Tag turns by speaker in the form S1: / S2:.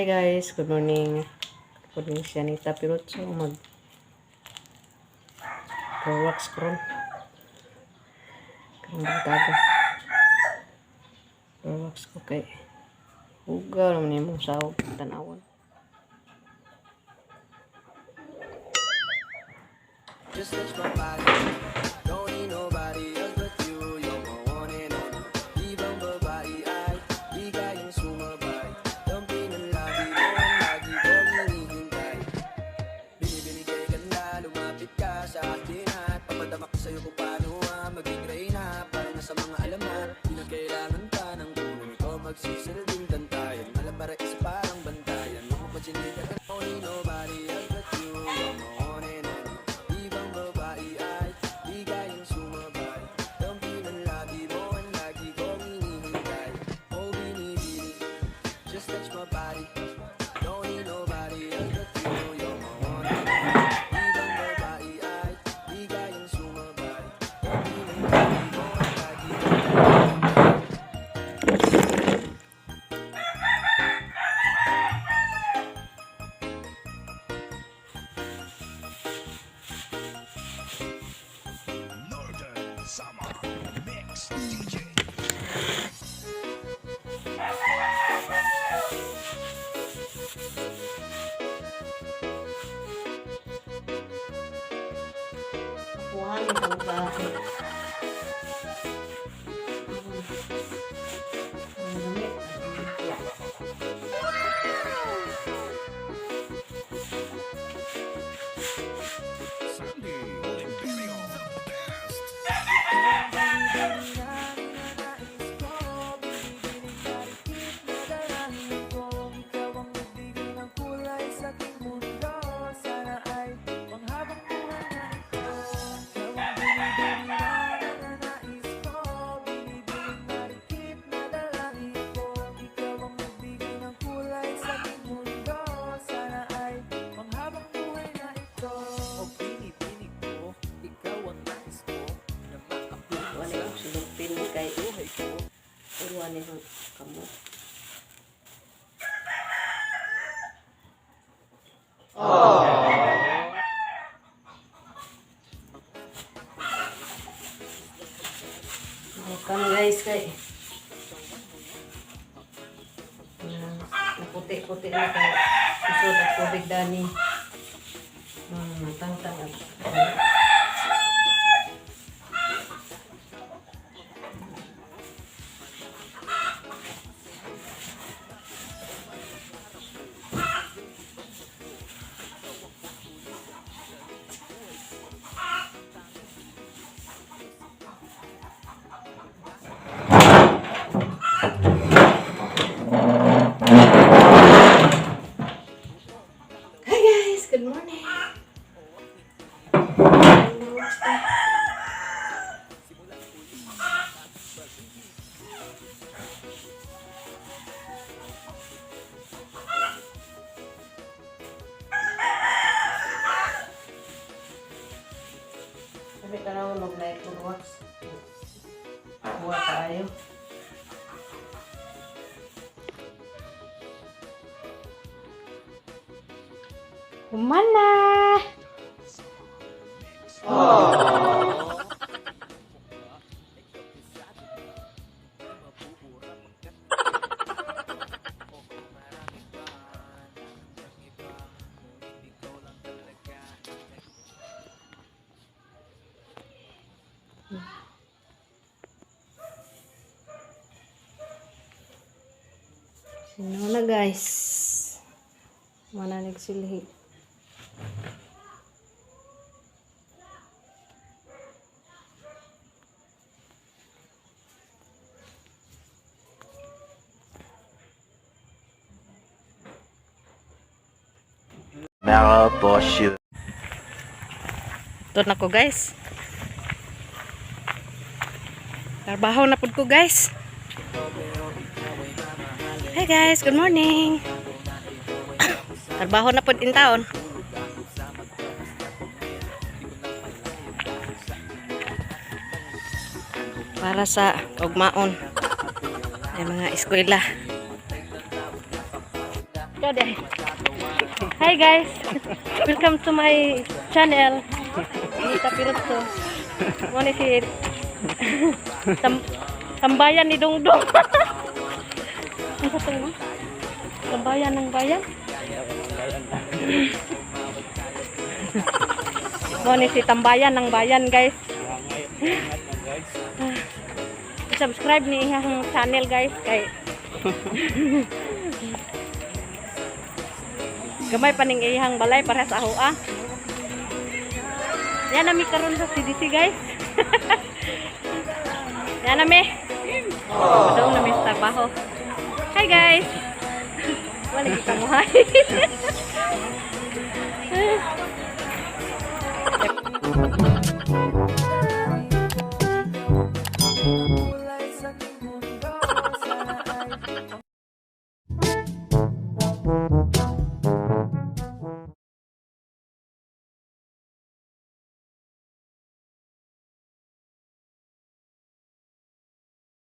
S1: Hi guys, good morning. Good morning si Anita Pirotso mag relax karon. Karong taga. Relax ko kay uga naman imong sahog tanawon.
S2: Just touch my body. Don't need nobody else but you. You're my one and only. Ibang babae ay di kayang sumabay. Dampi ng labi mo ang lagi kong hinihintay. Binibini kay ganda, lumapit ka sa akin at papadama ko sa'yo kung paano maging reyna. Para nasa mga alamat, di na kailangan pa ng tulong ko. Magsisilbing tantayan, alam para isa parang bantayan. Huwag mo pa chinika ka, don't need nobody else but you. You're my one and only. Ibang babae ay di kayang sumabay. Dampi ng labi mo ang lagi kong hinihintay. Oh, binibini, just touch my body. Don't need nobody else but you. You're my one and only. Ibang babae ay di kayang sumabay. Dampi ng labi mo ang lagi kong
S3: Northern Summer Mix DJ.
S1: Kuhan itong bahay. Ang dami.
S3: Sandy Imperial, the best.
S1: Wala yung sulupin kay uruan yung kamu. Kan guys kay puti-puti na kay isod at tubig dani. Matang-tang. Hi guys, good morning. Sabi ka na ulog na ikurwaks. Kuha tayo. Kumana! Sino na guys? Mana nagsilhi?
S4: Mara Bosch.
S1: Ito na ko guys. Trabaho na pud ko guys. Hi guys, good morning. Trabaho na pud in town. Para sa ugmaon. Ay mga eskwela.
S5: Ikaw deh. Hi guys, welcome to my channel. Nita Pirotso. Mo ni si tambayan ni Dongdong. Ano sa mo? Tambayan ng bayan. Mo ni si tambayan ng bayan guys. Subscribe ni iyang channel guys kay gamay pa ning iyang balay para sa ahoa. Yan nami karon sa CDC guys. Yan nami. Daw nami sa trabaho. Hi guys. Wala kita mo hi.